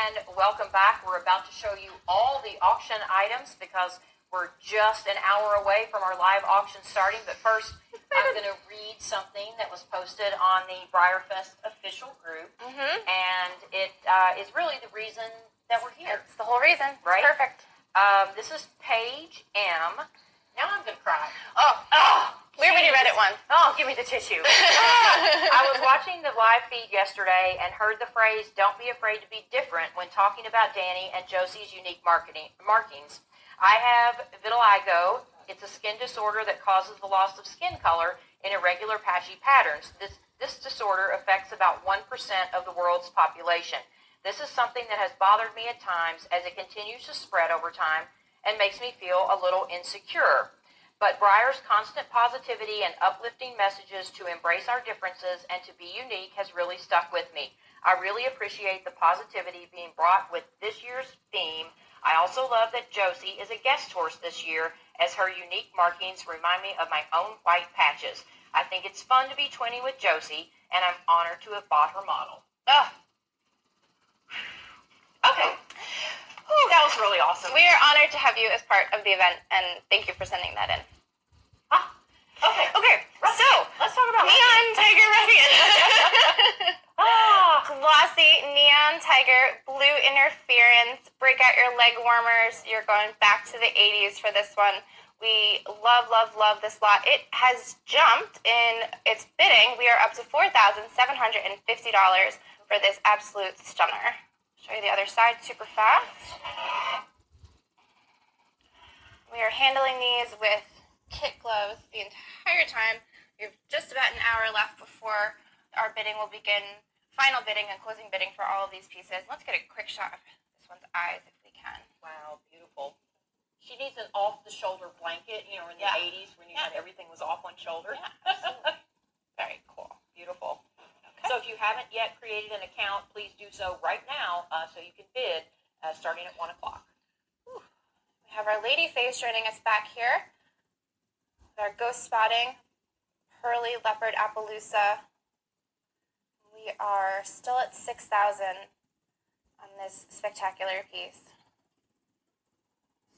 and welcome back. We're about to show you all the auction items because we're just an hour away from our live auction starting. But first, I'm going to read something that was posted on the Breyerfest official group, and it is really the reason that we're here. It's the whole reason. Right? It's perfect. This is Paige M. Now I'm going to cry. We already read it once. Oh, give me the tissue. I was watching the live feed yesterday and heard the phrase, "Don't be afraid to be different," when talking about Danny and Josie's unique markings. I have vitiligo. It's a skin disorder that causes the loss of skin color in irregular patchy patterns. This disorder affects about 1% of the world's population. This is something that has bothered me at times as it continues to spread over time and makes me feel a little insecure. But Breyer's constant positivity and uplifting messages to embrace our differences and to be unique has really stuck with me. I really appreciate the positivity being brought with this year's theme. I also love that Josie is a guest horse this year, as her unique markings remind me of my own white patches. I think it's fun to be 20 with Josie, and I'm honored to have bought her model. Okay. That was really awesome. We are honored to have you as part of the event, and thank you for sending that in. Okay. So, let's talk about Neon Tiger Ruffian. Glossy Neon Tiger, blue interference, break out your leg warmers. You're going back to the 80s for this one. We love, love, love this lot. It has jumped in its bidding. We are up to $4,750 for this absolute stunner. Show you the other side super fast. We are handling these with kit gloves the entire time. We have just about an hour left before our bidding will begin, final bidding and closing bidding for all of these pieces. Let's get a quick shot of this one's eyes if we can. Wow, beautiful. She needs an off-the-shoulder blanket, in the 80s when had everything was off one shoulder. Yeah, absolutely. Very cool. Beautiful. Okay. So if you haven't yet created an account, please do so right now so you can bid starting at 1 o'clock. We have our lady face joining us back here. With our ghost spotting, Pearly Leopard Appaloosa. We are still at 6,000 on this spectacular piece.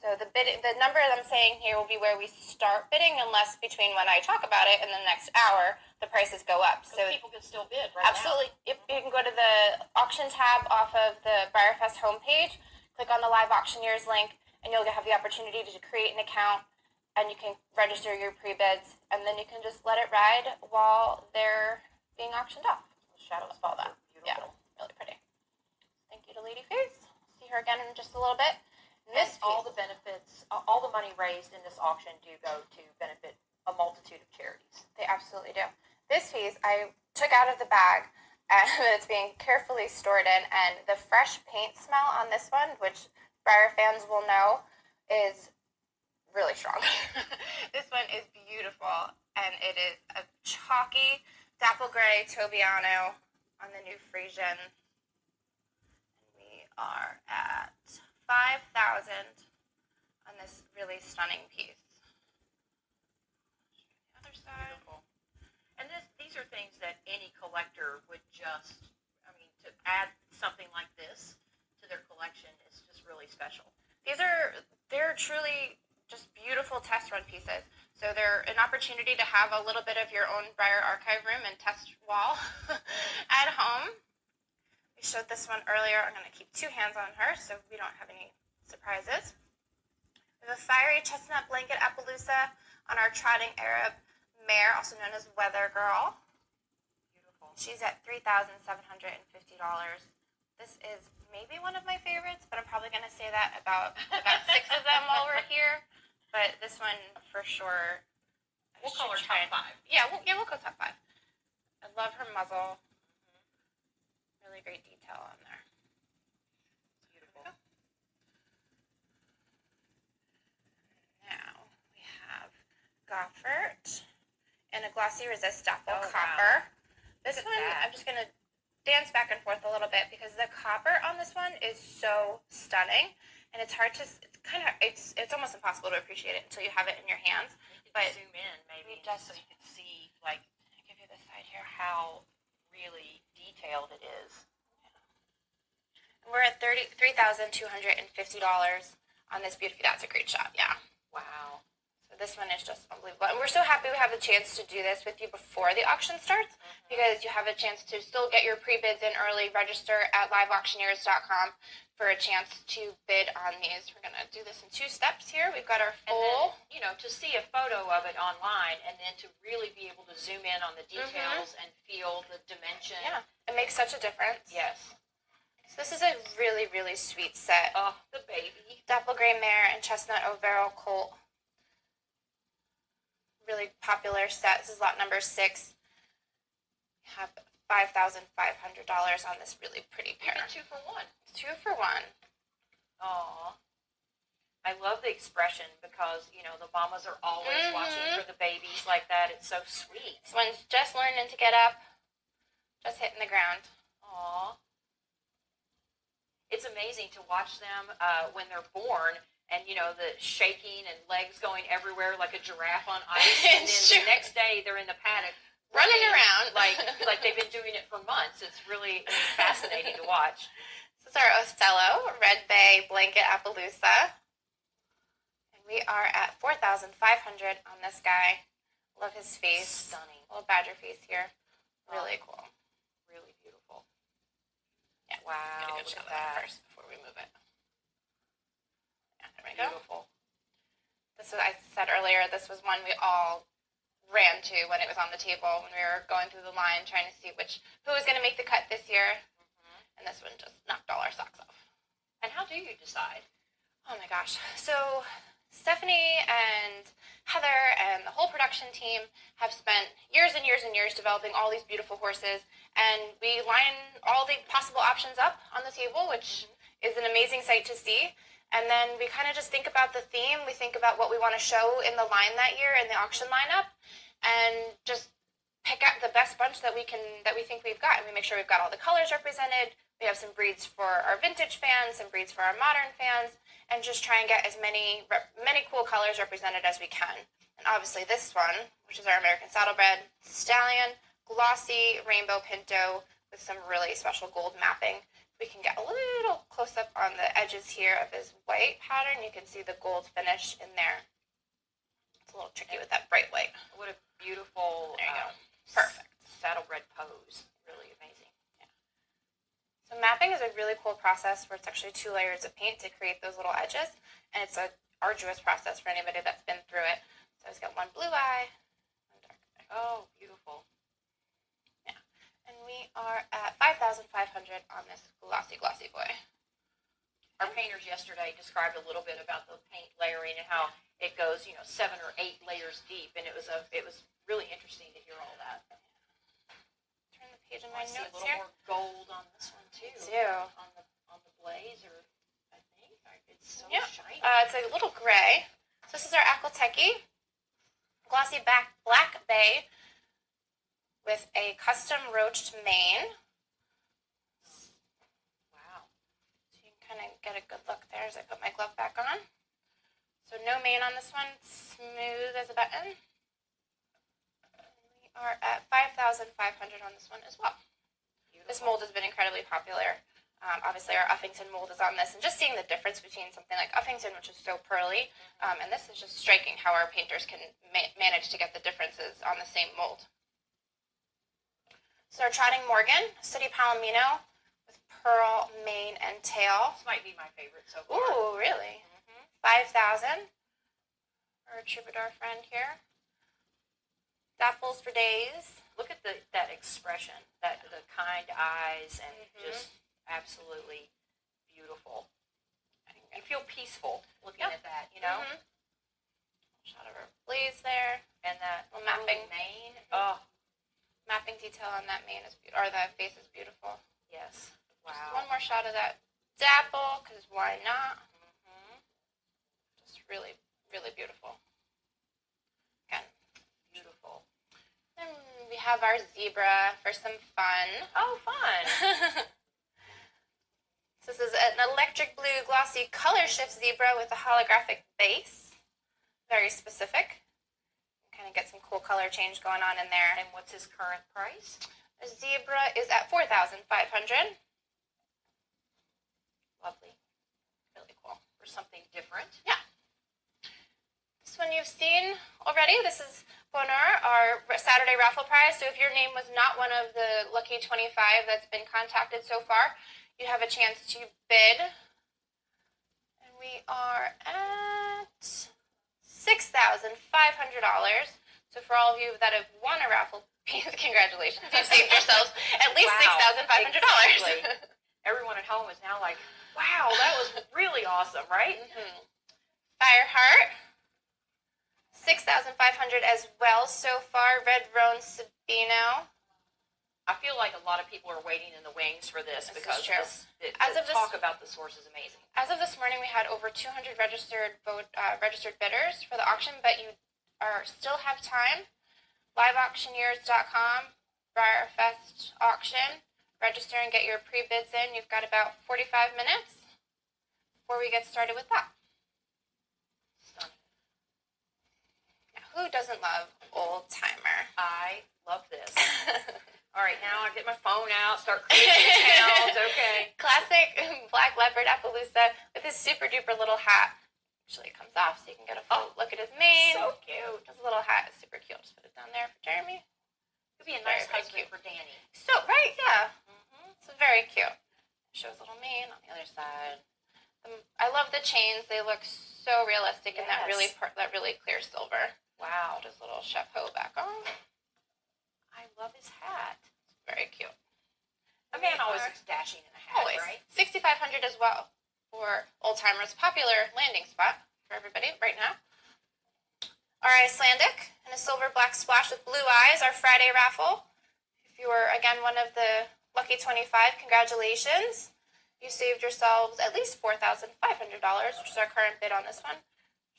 So the number that I'm saying here will be where we start bidding, unless between when I talk about it and the next hour, the prices go up. So people can still bid right absolutely. Now. You can go to the auction tab off of the Breyerfest homepage, click on the live auctioneers link, and you'll have the opportunity to create an account, and you can register your pre-bids, and then you can just let it ride while they're being auctioned off. The shadows fall down. Yeah, really pretty. Thank you to Lady Face. See her again in just a little bit. All the benefits, all the money raised in this auction do go to benefit a multitude of charities. They absolutely do. This piece I took out of the bag, and it's being carefully stored in, and the fresh paint smell on this one, which Breyer fans will know, is really strong. This one is beautiful, and it is a chalky dapple gray Tobiano on the new Frisian. We are at 5,000 on this really stunning piece. The other side. Beautiful. And these are things that any collector would to add something like this to their collection is just really special. They're truly just beautiful test run pieces. So they're an opportunity to have a little bit of your own Breyer archive room and test wall at home. We showed this one earlier. I'm going to keep two hands on her so we don't have any surprises. We have a fiery chestnut blanket Appaloosa on our trotting Arab mare, also known as Weather Girl. Beautiful. She's at $3,750. This is maybe one of my favorites, but I'm probably going to say that about 6 of them while we're here. But this one, for sure, we'll call her top 5. Yeah, we'll go top 5. I love her muzzle. Really great detail on there. It's beautiful. Now we have Goffert and a glossy resist dapple Wow. copper. This one, I'm just going to dance back and forth a little bit because the copper on this one is so stunning, and it's hard to, it's almost impossible to appreciate it until you have it in your hands. But zoom in maybe just so you can see, give you this side here, how really detailed it is. Yeah. And we're at 30 $3,250 on this beauty. That's a great shot, yeah. Wow. So this one is just unbelievable. And we're so happy we have the chance to do this with you before the auction starts, because you have a chance to still get your pre-bids in early, register at liveauctioneers.com for a chance to bid on these. We're going to do this in 2 steps here. We've got our full... And then, to see a photo of it online and then to really be able to zoom in on the details and feel the dimension. Yeah, it makes such a difference. Yes. So this is a really, really sweet set. Oh, the baby. Dapple Gray Mare and Chestnut O'Varrel Colt. Really popular set. This is lot number 6. We have $5,500 on this really pretty pair. 2 for 1. 2 for 1. Aw. I love the expression because, the mamas are always watching for the babies like that. It's so sweet. This one's just learning to get up, just hitting the ground. Aw. It's amazing to watch them when they're born and, the shaking and legs going everywhere like a giraffe on ice. And then the next day they're in the paddock running around like they've been doing it for months. It's really fascinating to watch. This is our Ostello Red Bay Blanket Appaloosa. And we are at $4,500 on this guy. Love his face. Stunning. Little badger face here. Really cool. Really beautiful. Yeah. Wow. Get a good shot of that first before we move it. Yeah, there we go. Beautiful. This was, I said earlier, this was one we all ran to when it was on the table, when we were going through the line trying to see who was going to make the cut this year. And this one just knocked all our socks off. And how do you decide? Oh my gosh. So Stephanie and Heather and the whole production team have spent years and years and years developing all these beautiful horses, and we line all the possible options up on the table, which is an amazing sight to see. And then we kind of just think about the theme. We think about what we want to show in the line that year in the auction lineup, and just pick out the best bunch that we think we've got. And we make sure we've got all the colors represented. We have some breeds for our vintage fans, some breeds for our modern fans, and just try and get as many cool colors represented as we can. And obviously this one, which is our American Saddlebred Stallion, glossy rainbow pinto with some really special gold mapping. We can get a little close up on the edges here of his white pattern. You can see the gold finish in there. It's a little tricky with that bright white. What a beautiful, there you go. Perfect. Saddlebred pose. Really amazing. Yeah. So mapping is a really cool process where it's actually 2 layers of paint to create those little edges. And it's an arduous process for anybody that's been through it. So it's got one blue eye, one dark eye. Oh, beautiful. Yeah. And we are at $5,500 on this glossy boy. Our painters yesterday described a little bit about the paint layering and how it goes, 7 or 8 layers deep, and it was really interesting to hear all that. Turn the page in my I see a notes little here. more gold on this one too. Me too. On the blazer, I think it's so shiny. It's a little gray. So this is our Aquateki glossy black bay with a custom roached mane. Wow. So you can kind of get a good look there as I put my glove back on. So no mane on this one, smooth as a button. We are at $5,500 on this one as well. Beautiful. This mold has been incredibly popular. Obviously our Uffington mold is on this, and just seeing the difference between something like Uffington, which is so pearly, and this is just striking how our painters can manage to get the differences on the same mold. So our Trotting Morgan, City Palomino with pearl mane and tail. This might be my favorite so far. Ooh, really? 5,000 for a troubadour friend here. Dapples for days. Look at that expression, the kind eyes, and just absolutely beautiful. You feel peaceful looking at that, Shot of her blaze there. And that little mapping mane. Oh, mapping detail on that mane is beautiful, or the face is beautiful. yes. Wow. Just one more shot of that dapple, because why not? Just really, really beautiful. Again, Beautiful. and we have our zebra for some fun. Oh, fun. So this is an electric blue glossy color shift zebra with a holographic base. Very specific. Kind of get some cool color change going on in there. And what's his current price? The zebra is at $4,500. Lovely. Really cool. For something different. Yeah. This one you've seen already. This is Bonheur, our Saturday raffle prize. So if your name was not one of the lucky 25 that's been contacted so far, you have a chance to bid. And we are at $6,500. So for all of you that have won a raffle piece, congratulations. You've saved yourselves at least $6,500. Exactly. Everyone at home is now like, wow, that was really awesome, right? Mm-hmm. Fireheart, $6,500 as well so far. Red Roan Sabino. I feel like a lot of people are waiting in the wings for this because the talk about the source is amazing. As of this morning, we had over 200 registered bidders for the auction, but you still have time. LiveAuctioneers.com, Breyerfest auction. Register and get your pre-bids in. You've got about 45 minutes before we get started with that. Stunning. Now, who doesn't love old timer? I love this. All right, now I get my phone out, start creating accounts. Okay. Classic black leopard Appaloosa with his super duper little hat. Actually, it comes off so you can get a full look at his mane. So cute. His little hat is super cute. Just put it down there for Jeremy. Could be a nice husband for Danny. So, right, yeah. Mm-hmm. It's very cute. Shows little mane on the other side. I love the chains. They look so realistic in that really clear silver. Wow. Put his little chapeau back on. I love his hat. It's very cute. A man always looks dashing in a hat, Always. right? $6,500 as well for Old Timer's popular landing spot for everybody right now. Our Icelandic and a silver black splash with blue eyes, our Friday raffle. If you were, again, one of the lucky 25, congratulations. You saved yourselves at least $4,500, which is our current bid on this one.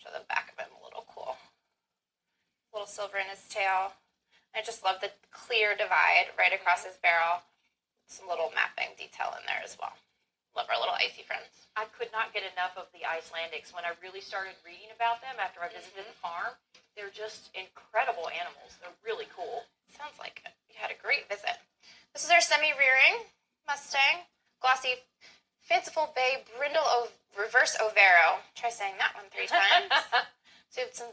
Show the back of him a little cool. A little silver in his tail. I just love the clear divide right across his barrel. Some little mapping detail in there as well. Love our little icy friends. I could not get enough of the Icelandics. When I really started reading about them after I visited the farm, they're just incredible animals. They're really cool. Sounds like it. You had a great visit. This is our semi-rearing Mustang. Glossy, fanciful bay brindle reverse overo. Try saying that one 3 times. So you have some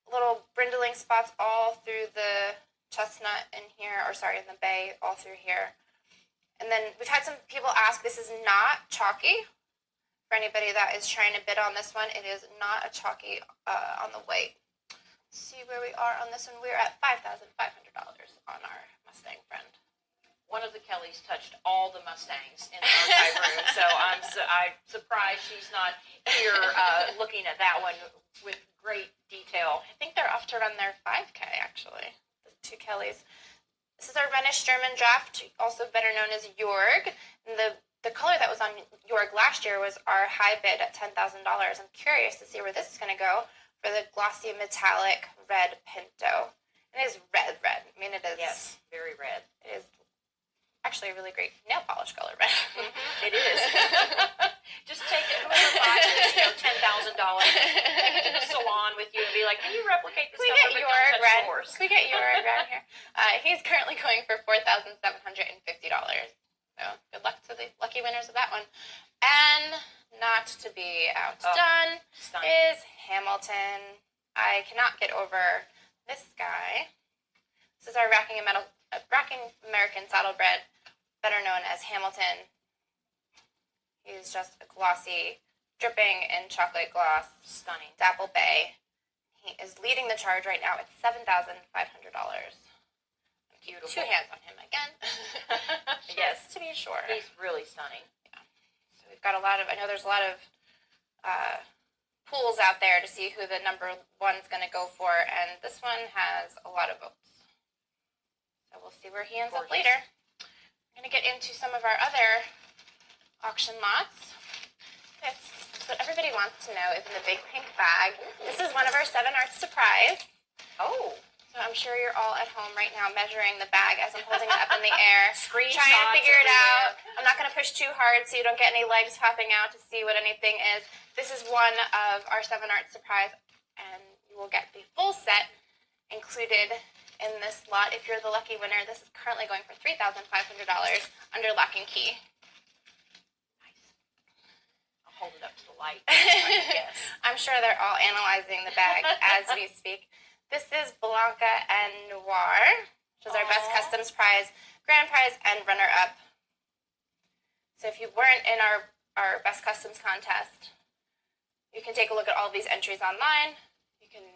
little brindling spots all through the chestnut in here, in the bay, all through here. And then we've had some people ask, this is not chalky. For anybody that is trying to bid on this one, it is not a chalky on the white. Let's see where we are on this one. We're at $5,500 on our Mustang friend. One of the Kellys touched all the Mustangs in the archive room, so I'm surprised she's not here looking at that one with great detail. I think they're off to run their 5K, actually, the 2 Kellys. This is our Rhenish German draft, also better known as Jorg. And the color that was on Jorg last year was our high bid at $10,000. I'm curious to see where this is going to go for the glossy metallic red Pinto. It is red. I mean, it is. Yes, very red. It is actually a really great nail polish color red. It is. Just take it, whoever buys this, $10,000, take it to the salon with you and be like, can you replicate this? Can we get Jorg red? Can we get Jorg red here? He's currently going for $4,750. So good luck to the lucky winners of that one. And not to be outdone is Hamilton. I cannot get over this guy. This is our Racking American Saddlebred, better known as Hamilton. He's just a glossy, dripping in chocolate gloss, stunning Dapple Bay. He is leading the charge right now at $7,500. Beautiful. 2 hands on him again. Yes, to be sure. He's really stunning. Yeah. So we've got I know there's a lot of pools out there to see who the number 1's going to go for, and this one has a lot of votes. So we'll see where he ends up later. I'm going to get into some of our other auction lots. This is what everybody wants to know is in the big pink bag. This is one of our 7 Arts surprise. Oh. So I'm sure you're all at home right now measuring the bag as I'm holding it up in the air, trying to figure it out. I'm not going to push too hard so you don't get any legs popping out to see what anything is. This is one of our 7 Arts surprise, and you will get the full set included in this lot. If you're the lucky winner, this is currently going for $3,500 under lock and key. Nice. hold it up to the light. Yes. I'm sure they're all analyzing the bag as we speak. This is Blanca and Noir, which is our Best Customs Prize, Grand Prize, and runner-up. So if you weren't in our Best Customs contest, you can take a look at all of these entries online. You can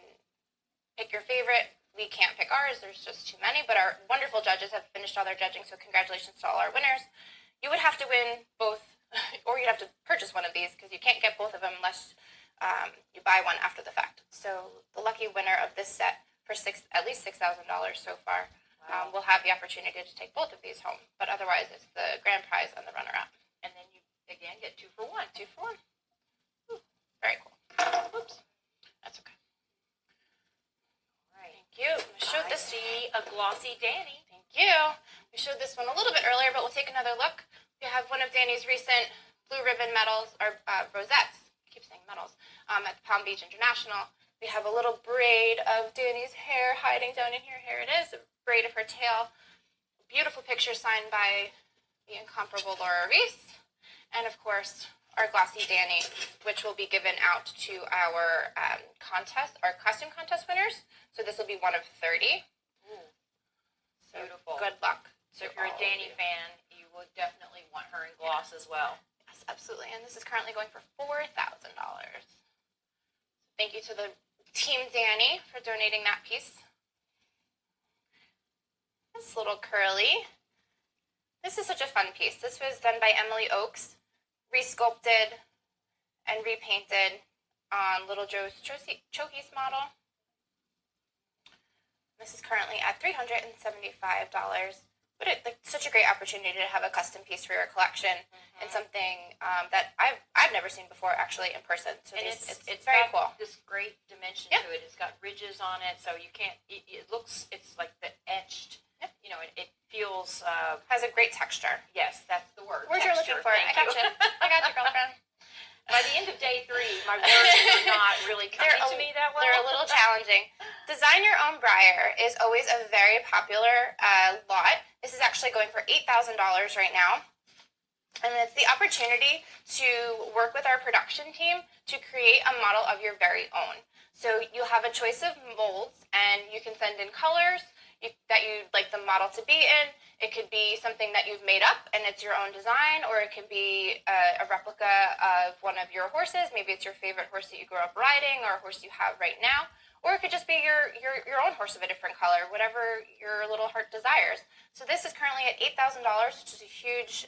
pick your favorite. We can't pick ours. There's just too many, but our wonderful judges have finished all their judging, so congratulations to all our winners. You would have to win both, or you'd have to purchase one of these because you can't get both of them unless you buy one after the fact. So the lucky winner of this set for at least $6,000 so far will have the opportunity to take both of these home. But otherwise, it's the grand prize and the runner-up. And then you, again, get 2 for 1. 2 for 1. Ooh, very cool. Oops. That's okay. All right. Thank you. We showed this. See a glossy Danny. Thank you. We showed this one a little bit earlier, but we'll take another look. We have one of Danny's recent blue ribbon medals, or rosettes. I keep saying medals. At the Palm Beach International. We have a little braid of Danny's hair hiding down in here. Here it is, a braid of her tail. Beautiful picture signed by the incomparable Laura Reese. And of course, our glossy Danny, which will be given out to our our costume contest winners. So this will be one of 30. Ooh, so beautiful. Good luck. So if you're a Danny fan, you would definitely want her in gloss as well. Yes, absolutely. And this is currently going for $4,000. Thank you to the Team Danny for donating that piece. This little curly. This is such a fun piece. This was done by Emily Oakes, resculpted and repainted on Little Joe's Chokies model. This is currently at $375. But it's such a great opportunity to have a custom piece for your collection and something that I've never seen before actually in person. So and it's very got cool. This great dimension to it. It's got ridges on it, so you can't. It looks. It's like the etched. Yep. You know, it feels. Has a great texture. Yes, that's the word. Word you're looking for. I got you. I got you, girlfriend. By the end of day 3, my words are not really coming to me that well. They're a little challenging. Design Your Own Breyer is always a very popular lot. This is actually going for $8,000 right now. And it's the opportunity to work with our production team to create a model of your very own. So you'll have a choice of molds, and you can send in colors that you'd like the model to be in. It could be something that you've made up and it's your own design, or it could be a replica of one of your horses. Maybe it's your favorite horse that you grew up riding, or a horse you have right now. Or it could just be your own horse of a different color, whatever your little heart desires. So this is currently at $8,000, which is a huge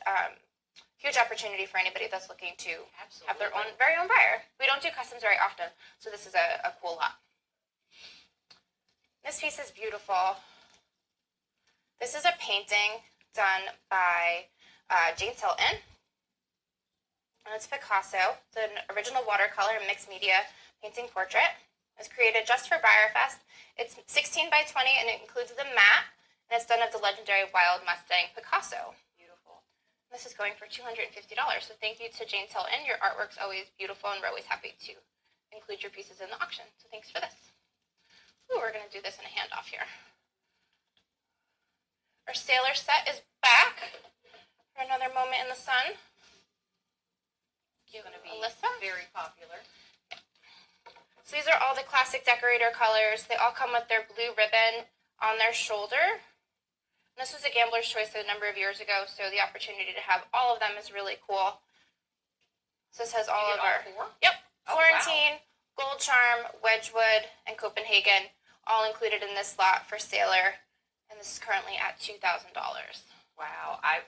opportunity for anybody that's looking to have their very own Breyer. We don't do customs very often, so this is a cool lot. This piece is beautiful. This is a painting done by James Hilton, and it's Picasso. It's an original watercolor and mixed media painting portrait. It was created just for Breyerfest. It's 16 by 20, and it includes the mat, and it's done of the legendary wild Mustang Picasso. Beautiful. This is going for $250, so thank you to James Hilton. Your artwork's always beautiful, and we're always happy to include your pieces in the auction, so thanks for this. Ooh, we're going to do this in a handoff here. Our sailor set is back for another moment in the sun. It's going to be Alyssa. Very popular. So these are all the classic decorator colors. They all come with their blue ribbon on their shoulder. And this was a gambler's choice a number of years ago, so the opportunity to have all of them is really cool. So this has all of our... All 4? Yep. Oh, Florentine, Gold Charm, Wedgwood, and Copenhagen, all included in this lot for sailor. And this is currently at $2,000. Wow, I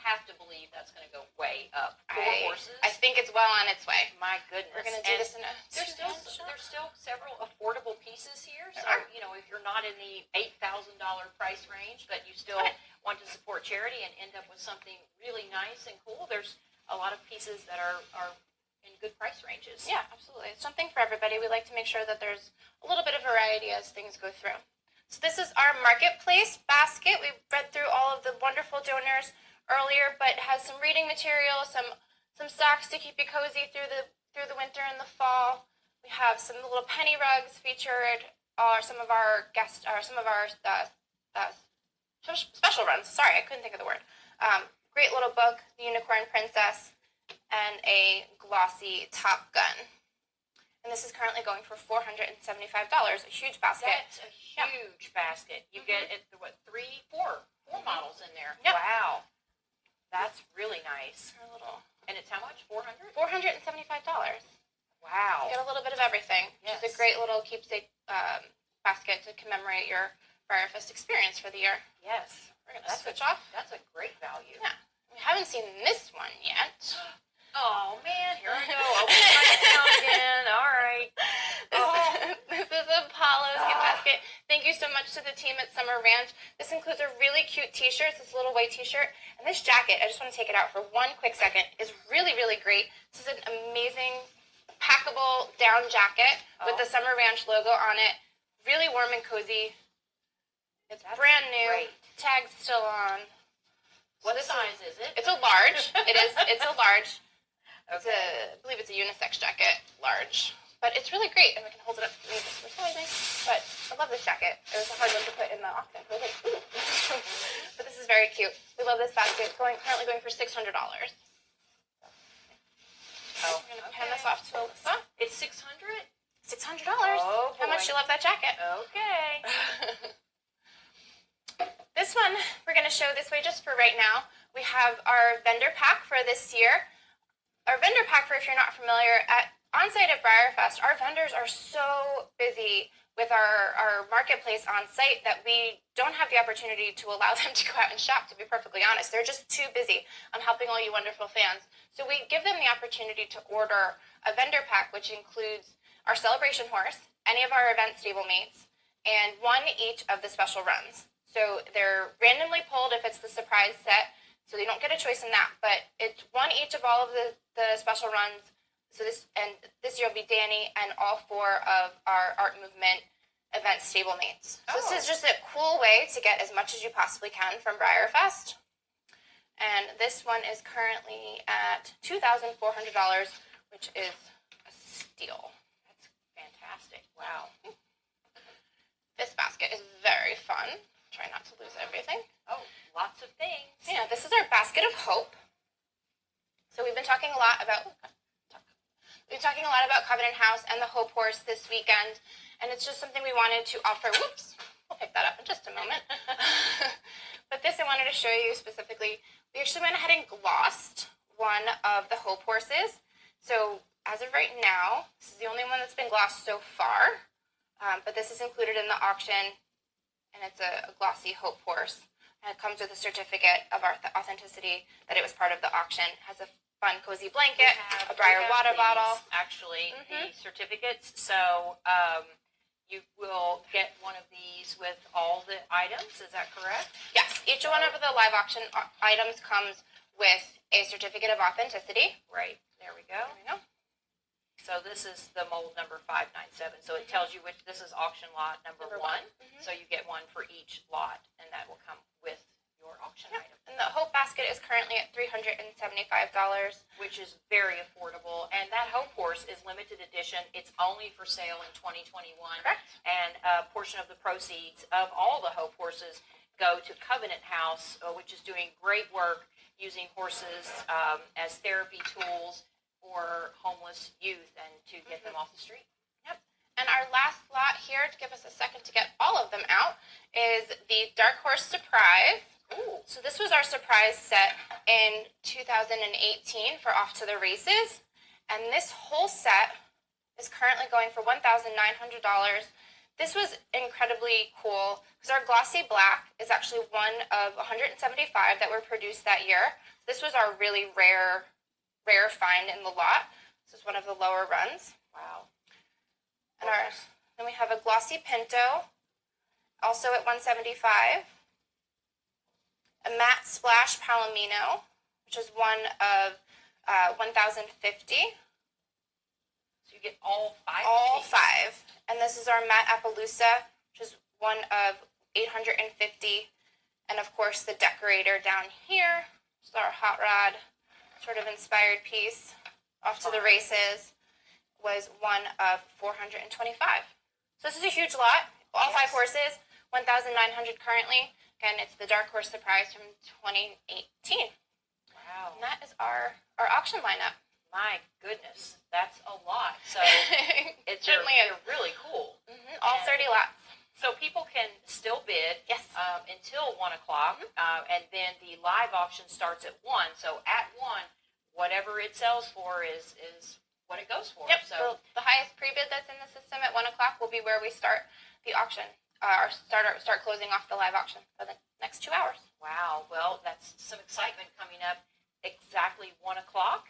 have to believe that's going to go way up. 4 horses. I think it's well on its way. My goodness. We're going to do this in a... There's still several affordable pieces here. So, you know, if you're not in the $8,000 price range, but you still want to support charity and end up with something really nice and cool, there's a lot of pieces that are in good price ranges. Yeah, absolutely. It's something for everybody. We like to make sure that there's a little bit of variety as things go through. So this is our marketplace basket. We read through all of the wonderful donors earlier, but it has some reading material, some socks to keep you cozy through the winter and the fall. We have some little penny rugs featured, some of our special runs. Sorry, I couldn't think of the word. Great little book, The Unicorn Princess, and a glossy Top Gun. And this is currently going for $475, a huge basket. That's a huge basket. You get it, what, four models in there. Yep. Wow. That's really nice. A little. And it's how much? $400? $475. Wow. You get a little bit of everything. Yes. It's a great little keepsake basket to commemorate your Breyerfest experience for the year. Yes. We're going to switch off. That's a great value. Yeah. We haven't seen this one yet. Oh, man. Here I go. Open my account again. All right. This is Apollo's gift basket. Thank you so much to the team at Summer Ranch. This includes a really cute t-shirt. It's this little white t-shirt. And this jacket, I just want to take it out for one quick second, is really, really great. This is an amazing packable down jacket with the Summer Ranch logo on it. Really warm and cozy. It's brand new. Great. Tag's still on. What size is it? It's a large. It is. It's a large. Okay. I believe it's a unisex jacket, large. But it's really great, and we can hold it up for me just for sizing. But I love this jacket. It was a hard one to put in the auction. I was like, ooh. But this is very cute. We love this basket. Currently going for $600. Oh, I'm going to hand this off to Alyssa. It's $600? $600. Oh, boy. How much do you love that jacket? Okay. This one we're going to show this way just for right now. We have our vendor pack for this year. Our vendor pack, for if you're not familiar, on-site at Breyerfest, our vendors are so busy with our marketplace on site that we don't have the opportunity to allow them to go out and shop, to be perfectly honest. They're just too busy on helping all you wonderful fans. So we give them the opportunity to order a vendor pack, which includes our celebration horse, any of our event stablemates, and one each of the special runs. So they're randomly pulled if it's the surprise set, so they don't get a choice in that, but it's one each of all of the special runs. So this year will be Danny and all four of our Art Movement event stablemates. So this is just a cool way to get as much as you possibly can from Breyerfest. And this one is currently at $2,400, which is a steal. That's fantastic. Wow. This basket is very fun. Try not to lose everything. Oh, lots of things. Yeah, this is our basket of hope. So we've been talking a lot about Covenant House and the Hope Horse this weekend, and it's just something we wanted to offer. Whoops, we'll pick that up in just a moment. But this I wanted to show you specifically. We actually went ahead and glossed one of the Hope Horses. So as of right now, this is the only one that's been glossed so far, but this is included in the auction, and it's a glossy Hope Horse. And it comes with a certificate of authenticity that it was part of the auction. It has a fun, cozy blanket, a Breyer water bottle. Actually, the certificates. So you will get one of these with all the items. Is that correct? Yes. Each one of the live auction items comes with a certificate of authenticity. Right. There we go. There we go. So this is the mold number 597. So it tells you which, this is auction lot number one. So you get one for each lot, and that will come with your auction item. And the Hope basket is currently at $375. Which is very affordable. And that Hope Horse is limited edition. It's only for sale in 2021. Correct. And a portion of the proceeds of all the Hope Horses go to Covenant House, which is doing great work using horses as therapy tools for homeless youth and to get them off the street. Yep. And our last lot here, to give us a second to get all of them out, is the Dark Horse Surprise. Ooh. So this was our surprise set in 2018 for Off to the Races. And this whole set is currently going for $1,900. This was incredibly cool because our glossy black is actually one of 175 that were produced that year. This was our really rare find in the lot. This is one of the lower runs. Wow. And then we have a glossy Pinto, also at $175. A matte splash Palomino, which is one of 1,050. So you get all five. All five. And this is our matte Appaloosa, which is one of 850. And of course the decorator down here, which is our hot rod sort of inspired piece, Off to the Races, was one of 425. So this is a huge lot. All five horses, 1,900 currently. Again, it's the Dark Horse Surprise from 2018. Wow. Wow. And that is our auction lineup. My goodness, that's a lot. So It certainly is. They're really cool. Mm-hmm. All 30 lots. So people can still bid Yes. Until 1 o'clock, and then the live auction starts at 1. So at 1, whatever it sells for is what it goes for. Yep. So the highest pre-bid that's in the system at 1 o'clock will be where we start the auction, or start closing off the live auction for the next 2 hours. wow. Well, that's some excitement coming up. Exactly 1 o'clock.